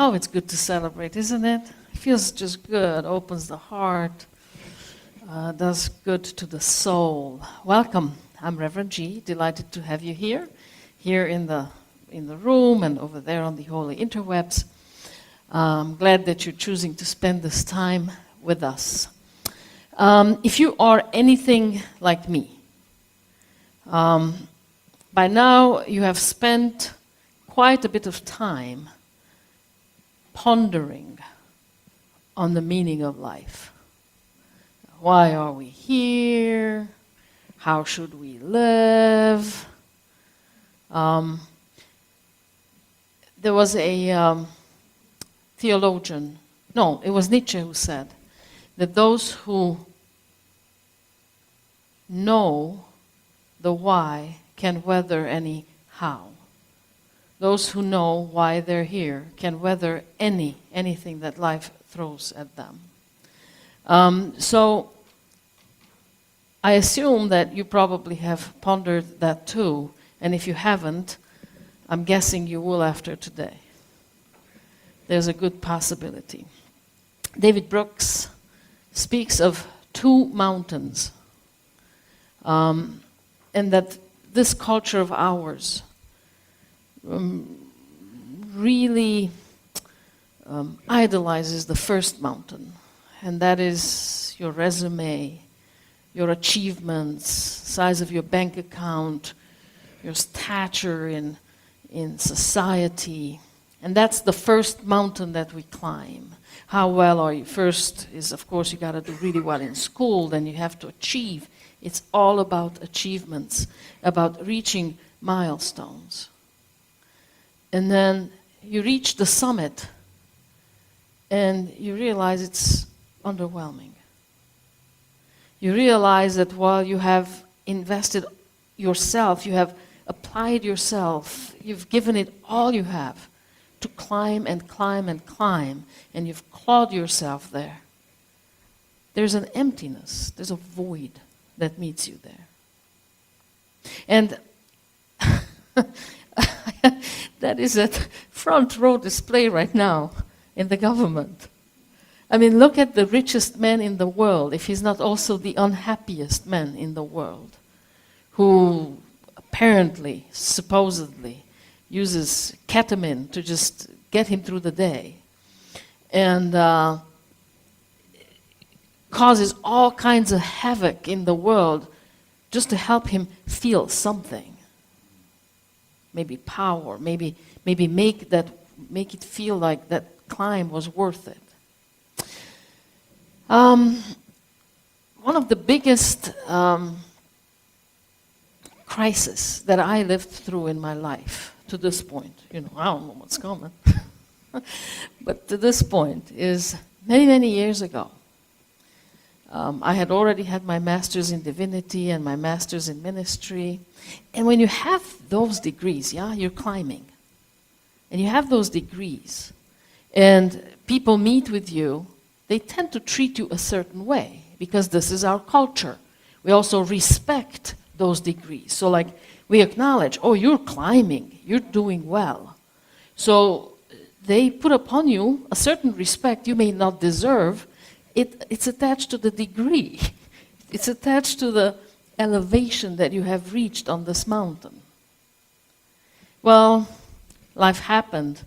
Oh, it's good to celebrate, isn't it? It feels just good, opens the heart, does good to the soul. Welcome. I'm Reverend G. Delighted to have you here in the room and over there on the holy interwebs. I'm glad that you're choosing to spend this time with us. If you are anything like me, by now you have spent quite a bit of time pondering on the meaning of life. Why are we here? How should we live? There was a theologian, no, it was Nietzsche who said that those who know the why can weather any how. Those who know why they're here can weather anything that life throws at them. So I assume that you probably have pondered that too, and if you haven't, I'm guessing you will after today. There's a good possibility. David Brooks speaks of two mountains, and that this culture of ours really idolizes the first mountain, and that is your resume, your achievements, size of your bank account, your stature in society. And that's the first mountain that we climb. How well are you? First is, of course, you got to do really well in school, then you have to achieve. It's all about achievements, about reaching milestones. And then you reach the summit and you realize it's underwhelming. You realize that while you have invested yourself, you have applied yourself, you've given it all you have to climb and climb and climb, and you've clawed yourself there. There's an emptiness, there's a void that meets you there. And that is a front row display right now in the government. I mean, look at the richest man in the world, if he's not also the unhappiest man in the world, who apparently, supposedly, uses ketamine to just get him through the day, and causes all kinds of havoc in the world just to help him feel something. Maybe power, maybe make it feel like that climb was worth it. One of the biggest crises that I lived through in my life to this point, I don't know what's coming, but to this point is many years ago. I had already had my master's in divinity and my master's in ministry. And when you have those degrees, you're climbing. And you have those degrees. And people meet with you, they tend to treat you a certain way because this is our culture. We also respect those degrees. So like we acknowledge, oh, you're climbing, you're doing well. So they put upon you a certain respect you may not deserve. It's attached to the degree. It's attached to the elevation that you have reached on this mountain. Well, life happened,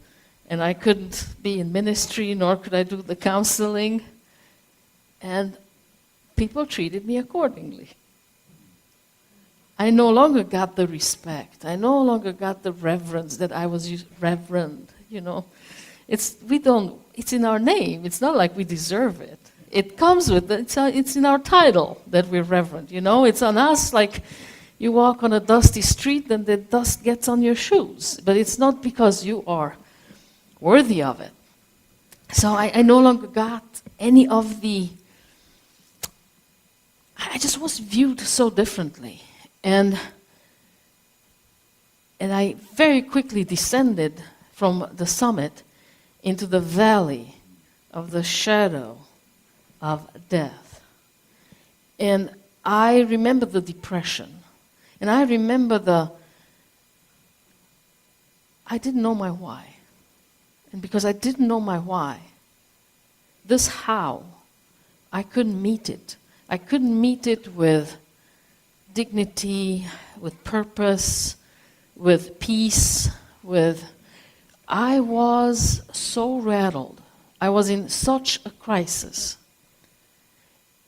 and I couldn't be in ministry, nor could I do the counseling, and people treated me accordingly. I no longer got the respect. I no longer got the reverence that I was reverend, It's in our name. It's not like we deserve it. It comes with it. It's in our title that we're reverend, It's on us, like you walk on a dusty street and the dust gets on your shoes. But it's not because you are worthy of it. So I no longer got any of the... I just was viewed so differently. And I very quickly descended from the summit into the valley of the shadow of death. And I remember the depression. And I remember I didn't know my why. And because I didn't know my why, this how, I couldn't meet it. I couldn't meet it with dignity, with purpose, with peace, I was so rattled. I was in such a crisis.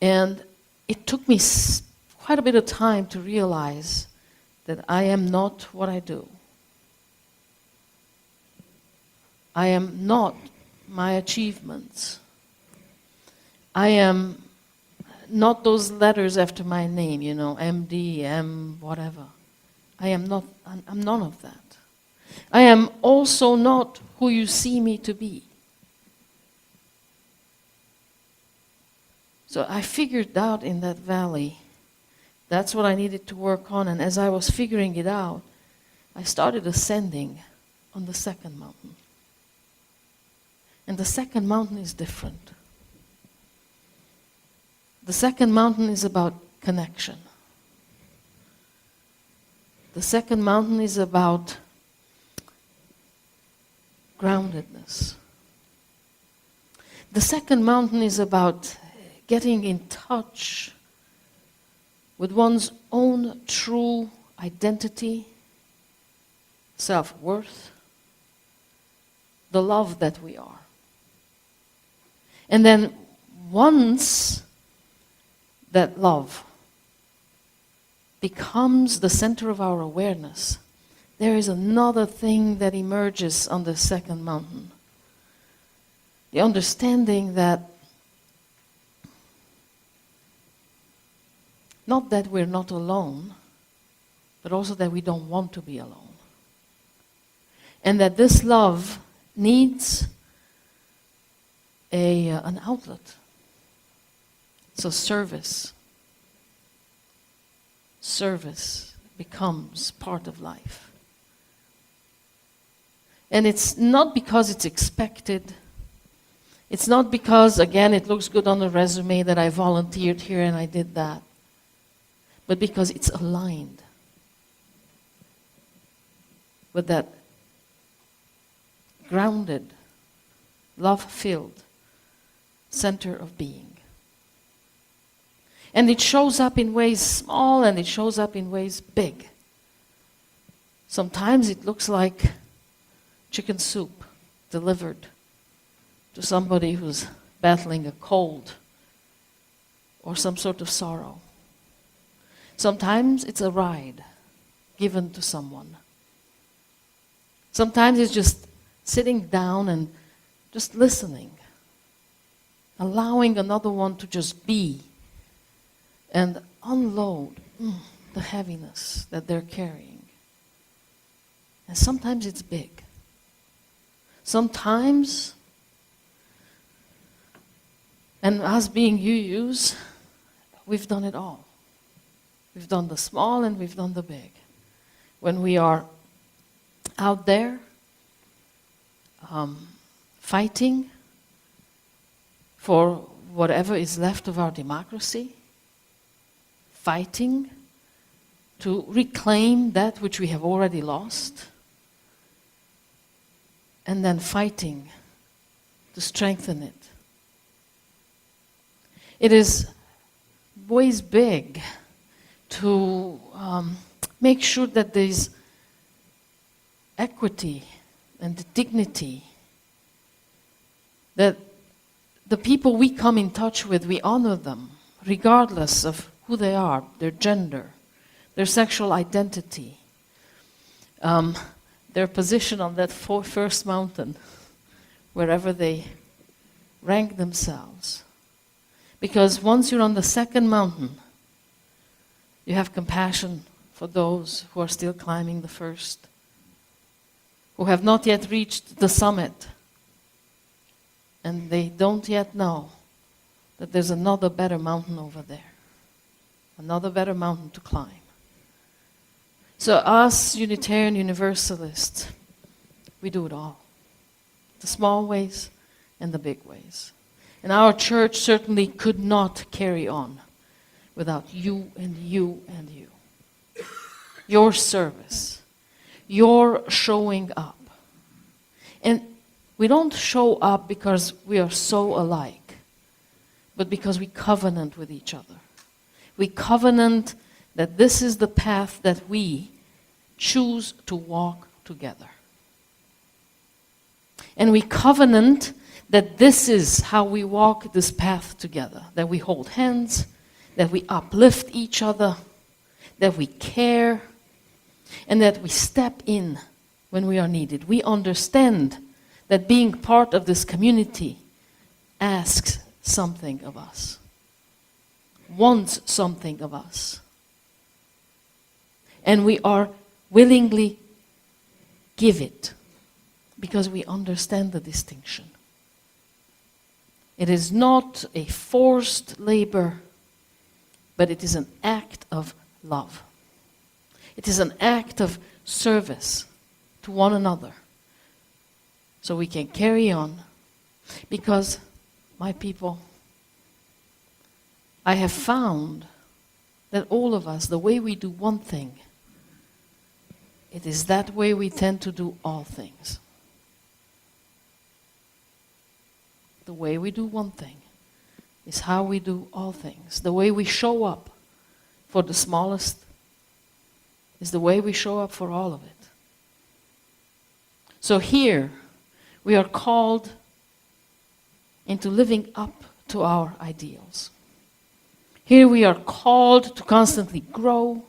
And it took me quite a bit of time to realize that I am not what I do. I am not my achievements. I am not those letters after my name, MD, M, whatever. I'm none of that. I am also not who you see me to be. So I figured out in that valley, that's what I needed to work on. And as I was figuring it out, I started ascending on the second mountain. And the second mountain is different. The second mountain is about connection. The second mountain is about groundedness. The second mountain is about getting in touch with one's own true identity, self-worth, the love that we are. And then once that love becomes the center of our awareness, there is another thing that emerges on the second mountain. The understanding that not that we're not alone, but also that we don't want to be alone. And that this love needs an outlet. So service becomes part of life. And it's not because it's expected. It's not because, again, it looks good on the resume that I volunteered here and I did that. But because it's aligned with that grounded, love-filled center of being. And it shows up in ways small and it shows up in ways big. Sometimes it looks like chicken soup delivered to somebody who's battling a cold or some sort of sorrow. Sometimes it's a ride given to someone. Sometimes it's just sitting down and just listening, allowing another one to just be and unload the heaviness that they're carrying. And sometimes it's big. Sometimes, and us being UUs, we've done it all. We've done the small and we've done the big. When we are out there fighting for whatever is left of our democracy, fighting to reclaim that which we have already lost, and then fighting to strengthen it. It is ways big to make sure that there's equity and dignity, that the people we come in touch with, we honor them, regardless of who they are, their gender, their sexual identity, their position on that first mountain, wherever they rank themselves. Because once you're on the second mountain, you have compassion for those who are still climbing the first, who have not yet reached the summit, and they don't yet know that there's another better mountain over there, another better mountain to climb. So us Unitarian Universalists, we do it all, the small ways and the big ways. And our church certainly could not carry on without you and you and you. Your service, your showing up. And We don't show up because we are so alike, but because we covenant with each other. We covenant that this is the path that we choose to walk together. And we covenant that this is how we walk this path together, that we hold hands, that we uplift each other, that we care, and that we step in when we are needed. We understand that being part of this community asks something of us, wants something of us. And we are willingly give it because we understand the distinction. It is not a forced labor, but it is an act of love. It is an act of service to one another so we can carry on. Because, my people, I have found that all of us, the way we do one thing, it is that way we tend to do all things. The way we do one thing is how we do all things. The way we show up for the smallest is the way we show up for all of it. So here, we are called into living up to our ideals. Here we are called to constantly grow,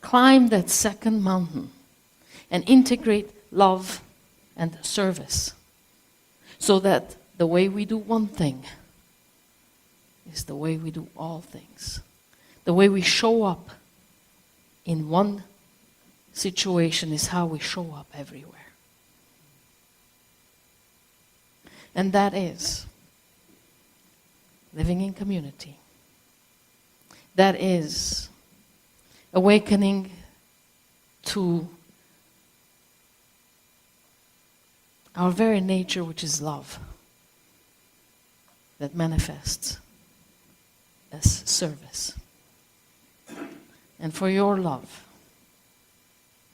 climb that second mountain, and integrate love and service so that the way we do one thing is the way we do all things. The way we show up in one situation is how we show up everywhere. And that is living in community. That is awakening to our very nature, which is love, that manifests as service. And for your love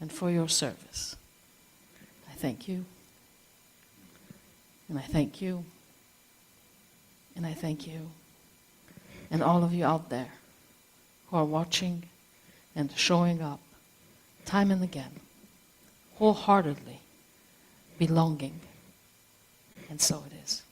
and for your service, I thank you. And I thank you. And I thank you. And all of you out there who are watching and showing up time and again, wholeheartedly belonging. And so it is.